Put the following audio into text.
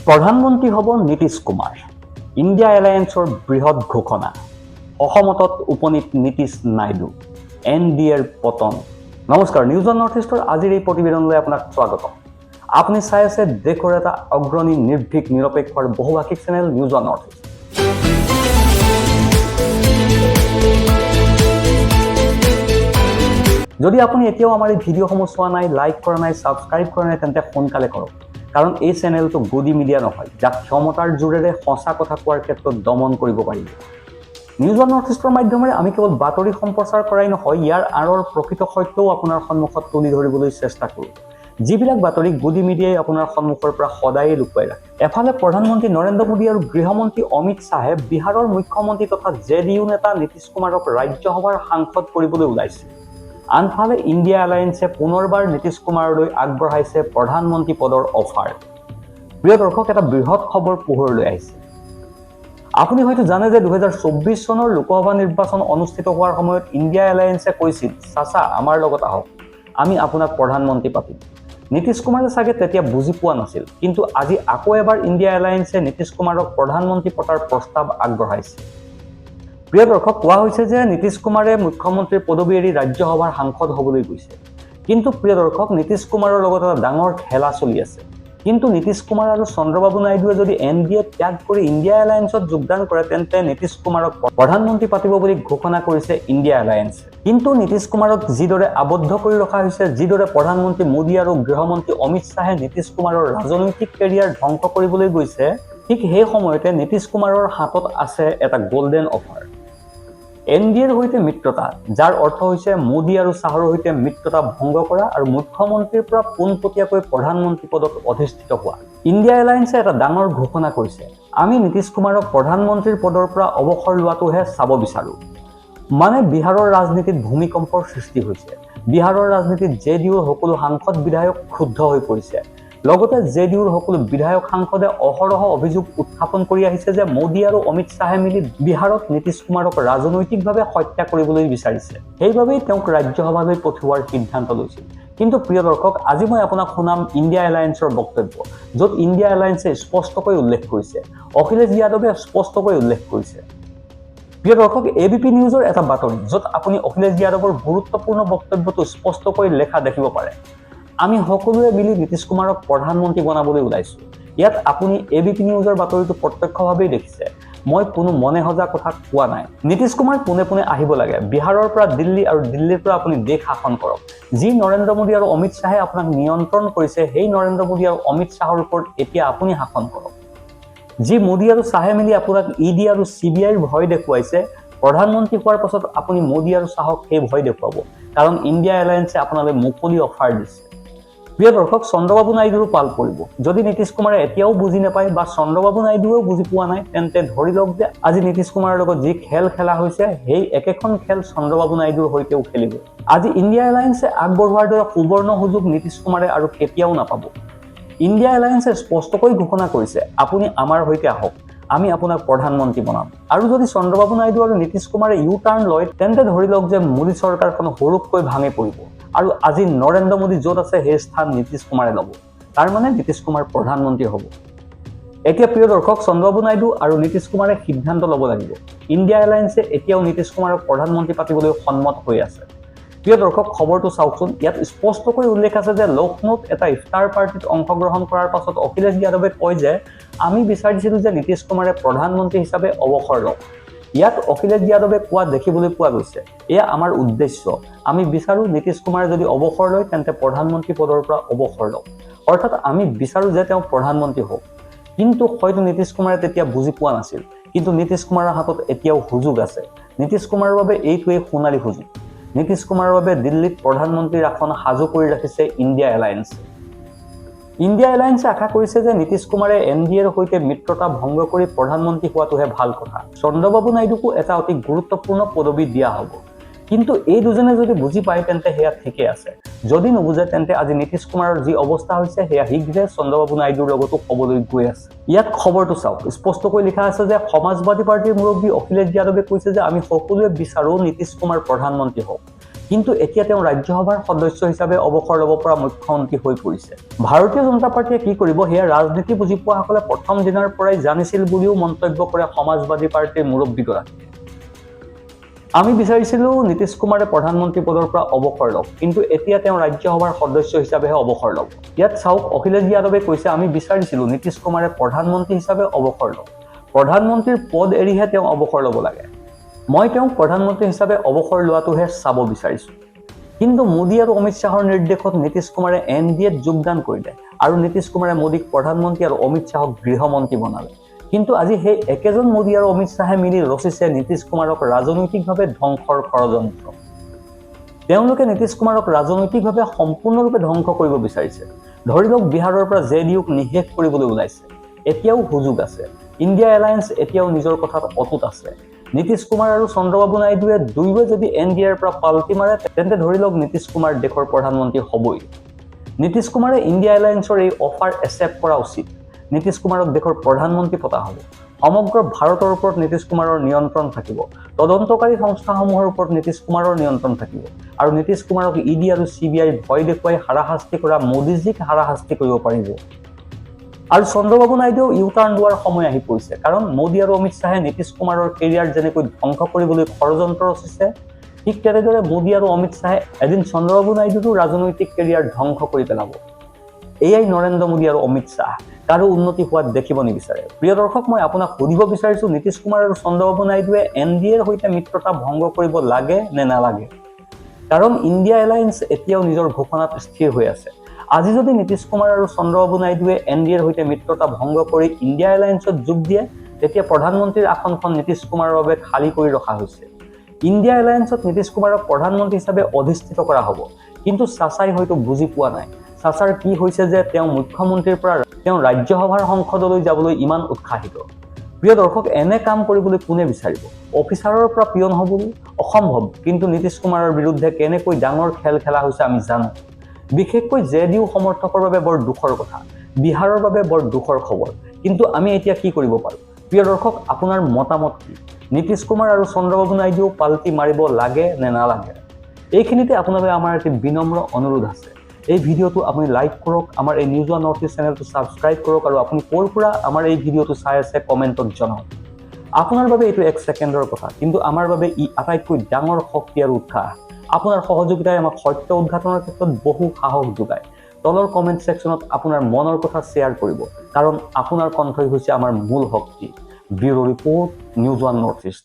প্ৰধানমন্ত্ৰী হ'ব নীতিশ কুমাৰ। ইণ্ডিয়া এলায়েন্সৰ বৃহৎ ঘোষণা। অসমতত উপনীত নীতিশ নাইডু। NDAৰ পতন। নমস্কাৰ, নিউজ অন নৰ্থ ইষ্টৰ আজিৰ এই প্ৰতিবেদনলৈ আপোনাক স্বাগতম। আপুনি চাই আছে দেশৰ এটা অগ্ৰণী নিৰ্ভীক নিৰপেক্ষ আৰু বহুভাষিক channel news on north east. যদি আপুনি এতিয়াও আমাৰ এই ভিডিঅ'সমূহ চোৱা নাই, লাইক কৰা নাই, ছাবস্ক্ৰাইব কৰা নাই, তেন্তে সোনকালে কৰক। কাৰণ এই চেনেলটো গদি মিডিয়া নহয়, যাক ক্ষমতাৰ জোৰেৰে সঁচা কথা কোৱাৰ ক্ষেত্ৰত দমন কৰিব পাৰিব। নিউজ অন নৰ্থ ইষ্টৰ মাধ্যমেৰে আমি কেৱল বাতৰি সম্প্ৰচাৰ কৰাই নহয়, ইয়াৰ আঁৰৰ প্ৰকৃত সত্যও আপোনাৰ সন্মুখত তুলি ধৰিবলৈ চেষ্টা কৰোঁ। যিবিলাক বাতৰি গদি মিডিয়াই আপোনাৰ সন্মুখৰ পৰা সদায়ে লুকুৱাই ৰাখে। এফালে প্ৰধানমন্ত্ৰী নৰেন্দ্ৰ মোদী আৰু গৃহমন্ত্ৰী অমিত শ্বাহে বিহাৰৰ মুখ্যমন্ত্ৰী তথা JDU নেতা নীতিশ কুমাৰক ৰাজ্যসভাৰ সাংসদ কৰিবলৈ ওলাইছে। আনফালে ইণ্ডিয়া এলায়েন্সে পুনৰবাৰ নীতিশ কুমাৰলৈ আগবঢ়াইছে প্ৰধানমন্ত্ৰী পদৰ অফাৰ। প্ৰিয় দৰ্শক, এটা বৃহৎ খবৰ পোহৰলৈ আহিছে। আপুনি হয়তো জানে যে 2024 চনৰ লোকসভা নিৰ্বাচন অনুষ্ঠিত হোৱাৰ সময়ত ইণ্ডিয়া এলায়েন্সে কৈছিল, চাচা আমাৰ লগত আহক, আমি আপোনাক প্ৰধানমন্ত্ৰী পাতিম। নীতিশ কুমাৰে চাগে তেতিয়া বুজি পোৱা নাছিল, কিন্তু আজি আকৌ এবাৰ ইণ্ডিয়া এলায়েন্সে নীতিশ কুমাৰক প্ৰধানমন্ত্ৰী পতাৰ প্ৰস্তাৱ আগবঢ়াইছে। প্ৰিয় দৰ্শক, কোৱা হৈছে যে নীতিশ কুমাৰে মুখ্যমন্ত্ৰীৰ পদবী এৰি ৰাজ্যসভাৰ সাংসদ হ'বলৈ গৈছে। কিন্তু প্ৰিয় দৰ্শক, নীতিশ কুমাৰৰ লগত এটা ডাঙৰ খেলা চলি আছে। কিন্তু নীতিশ কুমাৰ আৰু চন্দ্ৰবাবু নাইডুৱে যদি NDA ত্যাগ কৰি ইণ্ডিয়া এলায়েন্সত যোগদান কৰে, তেন্তে নীতিশ কুমাৰক প্ৰধানমন্ত্ৰী পাতিব বুলি ঘোষণা কৰিছে ইণ্ডিয়া এলায়েন্সে। কিন্তু নীতিশ কুমাৰক যিদৰে আবদ্ধ কৰি ৰখা হৈছে, যিদৰে প্ৰধানমন্ত্ৰী মোদী আৰু গৃহমন্ত্ৰী অমিত শ্বাহে নীতিশ কুমাৰৰ ৰাজনৈতিক কেৰিয়াৰ ধ্বংস কৰিবলৈ গৈছে, ঠিক সেই সময়তে নীতিশ কুমাৰৰ হাতত আছে এটা গল্ডেন অফাৰ। NDAৰ সৈতে মিত্ৰতা, যাৰ অৰ্থ হৈছে মোদী আৰু শ্বাহৰ সৈতে মিত্ৰতা ভংগ কৰা আৰু মুখ্যমন্ত্ৰীৰ পৰা পোনপটীয়াকৈ প্ৰধানমন্ত্ৰী পদত অধিষ্ঠিত হোৱা। ইণ্ডিয়া এলায়েন্সে এটা ডাঙৰ ঘোষণা কৰিছে, আমি নীতিশ কুমাৰক প্ৰধানমন্ত্ৰীৰ পদৰ পৰা অৱসৰ লোৱাটোহে চাব বিচাৰো। মানে বিহাৰৰ ৰাজনীতিত ভূমিকম্পৰ সৃষ্টি হৈছে। বিহাৰৰ ৰাজনীতিত JDUৰ সকলো সাংসদ বিধায়ক ক্ষুব্ধ হৈ পৰিছে। লগতে JDUৰ সকলো বিধায়ক সাংসদে অহৰহ অভিযোগ উত্থাপন কৰি আহিছে যে মোদী আৰু অমিত শ্বাহে মিলি বিহাৰত নীতিশ কুমাৰক ৰাজনৈতিকভাৱে হত্যা কৰিবলৈ বিচাৰিছে। সেইবাবেই তেওঁক ৰাজ্যসভালৈ পঠিওৱাৰ সিদ্ধান্ত লৈছিল। কিন্তু প্ৰিয় দৰ্শক, আজি মই আপোনাক শুনাম ইণ্ডিয়া এলায়েন্সৰ বক্তব্য, য'ত ইণ্ডিয়া এলায়েন্সে স্পষ্টকৈ উল্লেখ কৰিছে, অখিলেশ যাদৱে স্পষ্টকৈ উল্লেখ কৰিছে। প্ৰিয় দৰ্শক, ABP নিউজৰ এটা বাতৰি, য'ত আপুনি অখিলেশ যাদৱৰ গুৰুত্বপূৰ্ণ বক্তব্যটো স্পষ্টকৈ লেখা দেখিব পাৰে। আমি সকলোৱে মিলি নীতিশ কুমাৰক প্ৰধানমন্ত্ৰী বনাবলৈ ওলাইছো। ইয়াত আপুনি ABP নিউজৰ বাতৰিটো প্ৰত্যক্ষভাৱেই দেখিছে। মই কোনো মনে সজা কথা কোৱা নাই। নীতিশ কুমাৰ পোনে পোনে আহিব লাগে, বিহাৰৰ পৰা দিল্লী আৰু দিল্লীৰ পৰা আপুনি দেশ শাসন কৰক। যি নৰেন্দ্ৰ মোদী আৰু অমিত শ্বাহে আপোনাক নিয়ন্ত্ৰণ কৰিছে, সেই নৰেন্দ্ৰ মোদী আৰু অমিত শ্বাহৰ ওপৰত এতিয়া আপুনি শাসন কৰক। যি মোদী আৰু শ্বাহে মিলি আপোনাক ED আৰু CBIৰ ভয় দেখুৱাইছে, প্ৰধানমন্ত্ৰী হোৱাৰ পাছত আপুনি মোদী আৰু শ্বাহক সেই ভয় দেখুৱাব, কাৰণ ইণ্ডিয়া এলায়েন্সে আপোনালৈ মুকলি অফাৰ দিছে। প্ৰিয় দৰ্শক, চন্দ্ৰবাবু নাইডুৰো পাল পৰিব। যদি নীতিশ কুমাৰে এতিয়াও বুজি নাপায় বা চন্দ্ৰবাবু নাইডুৱেও বুজি পোৱা নাই, তেন্তে ধৰি লওক যে আজি নীতিশ কুমাৰৰ লগত যি খেল খেলা হৈছে, সেই একেখন খেল চন্দ্ৰবাবু নাইডুৰ সৈতেও খেলিব। আজি ইণ্ডিয়া এলায়েন্সে আগবঢ়োৱাৰ দৰে সুবৰ্ণ সুযোগ নীতিশ কুমাৰে আৰু কেতিয়াও নাপাব। ইণ্ডিয়া এলায়েন্সে স্পষ্টকৈ ঘোষণা কৰিছে, আপুনি আমাৰ সৈতে আহক, আমি আপোনাক প্ৰধানমন্ত্ৰী বনাম। আৰু যদি চন্দ্ৰবাবু নাইডু আৰু নীতিশ কুমাৰে U-টাৰ্ণ লয়, তেন্তে ধৰি লওক যে মোদী চৰকাৰখন সৰুকৈ ভাঙি পৰিব আৰু আজি নৰেন্দ্ৰ মোদী য'ত আছে সেই স্থান নীতিশ কুমাৰে ল'ব। তাৰ মানে নীতিশ কুমাৰ প্ৰধানমন্ত্ৰী হ'ব। এতিয়া প্ৰিয় দৰ্শক, চন্দ্ৰবাবু নাইডু আৰু নীতিশ কুমাৰে সিদ্ধান্ত ল'ব লাগিব। ইণ্ডিয়া এলায়েন্সে এতিয়াও নীতিশ কুমাৰক প্ৰধানমন্ত্ৰী পাতিবলৈ সন্মত হৈ আছে। প্ৰিয় দৰ্শক, খবৰটো চাওকচোন। ইয়াত স্পষ্টকৈ উল্লেখ আছে যে লক্ষ্ণৌত এটা ইফতাৰ পাৰ্টিত অংশগ্ৰহণ কৰাৰ পাছত অখিলেশ যাদৱে কয় যে আমি বিচাৰিছিলো যে নীতিশ কুমাৰে প্ৰধানমন্ত্ৰী হিচাপে অৱসৰ লওক। ইয়াত অখিলেশ যাদৱে কোৱা দেখিবলৈ পোৱা গৈছে, এয়া আমাৰ উদ্দেশ্য, আমি বিচাৰো নীতিশ কুমাৰে যদি অৱসৰ লয়, তেন্তে প্ৰধানমন্ত্ৰী পদৰ পৰা অৱসৰ লওক। অৰ্থাৎ আমি বিচাৰো যে তেওঁ প্ৰধানমন্ত্ৰী হওক। কিন্তু হয়তো নীতিশ কুমাৰে তেতিয়া বুজি পোৱা নাছিল। কিন্তু নীতিশ কুমাৰৰ হাতত এতিয়াও সুযোগ আছে। নীতিশ কুমাৰৰ বাবে এইটোৱেই সোণালী সুযোগ। নীতিশ কুমাৰৰ বাবে দিল্লীত প্ৰধানমন্ত্ৰীৰ আসন সাজু কৰি ৰাখিছে ইণ্ডিয়া এলায়েন্সে। ইণ্ডিয়া এলায়েন্সে আশা কৰিছে যে নীতিশ কুমাৰে NDAৰ সৈতে মিত্ৰতা ভংগ কৰি প্ৰধানমন্ত্ৰী হোৱাটোহে ভাল কথা। চন্দ্ৰবাবু নাইডুকো এটা অতি গুৰুত্বপূৰ্ণ পদবী দিয়া হ'ব। কিন্তু এই দুজনে যদি বুজি পায়, তেন্তে সেয়া ঠিকে আছে। যদি নুবুজে, তেন্তে আজি নীতিশ কুমাৰৰ যি অৱস্থা হৈছে, সেয়া শীঘ্ৰে চন্দ্ৰবাবু নাইডুৰ লগতো হ'বলৈ গৈ আছে। ইয়াত খবৰটো চাওক, স্পষ্টকৈ লিখা আছে যে সমাজবাদী পাৰ্টীৰ মুৰব্বী অখিলেশ যাদৱে কৈছে যে আমি সকলোৱে বিচাৰো নীতিশ কুমাৰ প্ৰধানমন্ত্ৰী হওক। কিন্তু এতিয়া তেওঁ ৰাজ্যসভাৰ সদস্য হিচাপে অৱসৰ ল'ব পৰা মুখ্যমন্ত্ৰী হৈ পৰিছে। ভাৰতীয় জনতা পাৰ্টীয়ে কি কৰিব সেয়া ৰাজনীতি বুজি পোৱাসকলে প্ৰথম দিনৰ পৰাই জানিছিল বুলিও মন্তব্য কৰে সমাজবাদী পাৰ্টীৰ মুৰব্বীগৰাকীয়ে। আমি বিচাৰিছিলো নীতিশ কুমাৰে প্ৰধানমন্ত্ৰী পদৰ পৰা অৱসৰ লওক, কিন্তু এতিয়া তেওঁ ৰাজ্যসভাৰ সদস্য হিচাপেহে অৱসৰ ল'ব। ইয়াত চাওক, অখিলেশ যাদৱে কৈছে আমি বিচাৰিছিলো নীতিশ কুমাৰে প্ৰধানমন্ত্ৰী হিচাপে অৱসৰ লওক, প্ৰধানমন্ত্ৰীৰ পদ এৰিহে তেওঁ অৱসৰ ল'ব লাগে। মই তেওঁক প্ৰধানমন্ত্ৰী হিচাপে অৱসৰ লোৱাটোহে চাব বিচাৰিছো। কিন্তু মোদী আৰু অমিত শ্বাহৰ নিৰ্দেশত নীতিশ কুমাৰে NDAত যোগদান কৰিলে আৰু নীতিশ কুমাৰে মোদীক প্ৰধানমন্ত্ৰী আৰু অমিত শ্বাহক গৃহমন্ত্ৰী বনালে। কিন্তু আজি সেই একেজন মোদী আৰু অমিত শ্বাহে মিলি ৰচিছে নীতিশ কুমাৰক ৰাজনৈতিকভাৱে ধ্বংসৰ ষড়যন্ত্ৰ। তেওঁলোকে নীতিশ কুমাৰক ৰাজনৈতিকভাৱে সম্পূৰ্ণৰূপে ধ্বংস কৰিব বিচাৰিছে। ধৰি লওক, বিহাৰৰ পৰা JDUক নিঃশেষ কৰিবলৈ ওলাইছে। এতিয়াও সুযোগ আছে। ইণ্ডিয়া এলায়েন্স এতিয়াও নিজৰ কথাত অটুট আছে। নীতিশ কুমাৰ আৰু চন্দ্ৰবাবু নাইডুৱে দুয়োৱে যদি NDAৰ পৰা পাল্টি মাৰে, তেন্তে ধৰি লওক নীতিশ কুমাৰ দেশৰ প্ৰধানমন্ত্ৰী হ'বই। নীতিশ কুমাৰে ইণ্ডিয়া এলায়েন্সৰ এই অফাৰ একচেপ্ট কৰা উচিত। নীতিশ কুমাৰক দেশৰ প্ৰধানমন্ত্ৰী পতা হ'ব। সমগ্ৰ ভাৰতৰ ওপৰত নীতিশ কুমাৰৰ নিয়ন্ত্ৰণ থাকিব। তদন্তকাৰী সংস্থাসমূহৰ ওপৰত নীতিশ কুমাৰৰ নিয়ন্ত্ৰণ থাকিব। আৰু নীতিশ কুমাৰক ED আৰু CBI ভয় দেখুৱাই হাৰাশাস্তি কৰা মোদীজীক হাৰাশাস্তি কৰিব পাৰিব। আৰু চন্দ্ৰবাবু নাইডুৱেও ইউটাৰ্ণ লোৱাৰ সময় আহি পৰিছে, কাৰণ মোদী আৰু অমিত শ্বাহে নীতিশ কুমাৰৰ কেৰিয়াৰ যেনেকৈ ধ্বংস কৰিবলৈ ষড়যন্ত্ৰ ৰচিছে, ঠিক তেনেদৰে মোদী আৰু অমিত শ্বাহে এদিন চন্দ্ৰবাবু নাইডুৰো ৰাজনৈতিক কেৰিয়াৰ ধ্বংস কৰি পেলাব। এয়াই নৰেন্দ্ৰ মোদী আৰু অমিত শ্বাহ কাৰো উন্নতি হোৱাত দেখিব নিবিচাৰে। প্ৰিয় দৰ্শক, মই আপোনাক সুধিব বিচাৰিছো, নীতিশ কুমাৰ আৰু চন্দ্ৰবাবু নাইডুৱে NDAৰ সৈতে মিত্ৰতা ভংগ কৰিব লাগে নে নালাগে? কাৰণ ইণ্ডিয়া এলায়েন্স এতিয়াও নিজৰ ঘোষণাত স্থিৰ হৈ আছে। আজি যদি নীতিশ কুমাৰ আৰু চন্দ্ৰবাবু নাইডুৱে NDAৰ সৈতে মিত্ৰতা ভংগ কৰি ইণ্ডিয়া এলায়েন্সত যোগ দিয়ে, তেতিয়া প্ৰধানমন্ত্ৰীৰ আসনখন নীতিশ কুমাৰৰ বাবে খালী কৰি ৰখা হৈছে। ইণ্ডিয়া এলায়েন্সত নীতিশ কুমাৰক প্ৰধানমন্ত্ৰী হিচাপে অধিষ্ঠিত কৰা হ'ব। কিন্তু চাচাই হয়তো বুজি পোৱা নাই, চাচাৰ কি হৈছে যে তেওঁ মুখ্যমন্ত্ৰীৰ পৰা তেওঁ ৰাজ্যসভাৰ সংসদলৈ যাবলৈ ইমান উৎসাহিত। প্ৰিয় দৰ্শক, এনে কাম কৰিবলৈ কোনে বিচাৰিব? অফিচাৰৰ পৰা পিয়ন হ'বলৈ অসম্ভৱ। কিন্তু নীতিশ কুমাৰৰ বিৰুদ্ধে কেনেকৈ ডাঙৰ খেল খেলা হৈছে আমি জানো। বিশেষকৈ JDU সমৰ্থকৰ বাবে বৰ দুখৰ কথা, বিহাৰৰ বাবে বৰ দুখৰ খবৰ। কিন্তু আমি এতিয়া কি কৰিব পাৰোঁ? প্ৰিয় দৰ্শক, আপোনাৰ মতামত কি? নীতিশ কুমাৰ আৰু চন্দ্ৰবাবু নাইডুৱেও পাল্টি মাৰিব লাগে নে নালাগে? এইখিনিতে আপোনালৈ আমাৰ এটি বিনম্ৰ অনুৰোধ আছে। এই ভিডিঅ'টো আপুনি লাইক কৰক, আমাৰ এই নিউজ ওৱান নৰ্থ ইষ্ট চেনেলটো ছাবস্ক্ৰাইব কৰক, আৰু আপুনি ক'ৰ পৰা আমাৰ এই ভিডিঅ'টো চাই আছে কমেণ্টত জনাওক। আপোনাৰ বাবে এইটো 1 ছেকেণ্ডৰ কথা, কিন্তু আমাৰ বাবে ই আটাইতকৈ ডাঙৰ শক্তি আৰু উৎসাহ। আপোনাৰ সহযোগিতাই আমাক সত্য উদ্ঘাটনৰ ক্ষেত্ৰত বহু সাহস যোগায়। তলৰ কমেণ্ট ছেকশ্যনত আপোনাৰ মনৰ কথা শ্বেয়াৰ কৰিব, কাৰণ আপোনাৰ কণ্ঠই হৈছে আমাৰ মূল শক্তি। Bureau report, news one north east.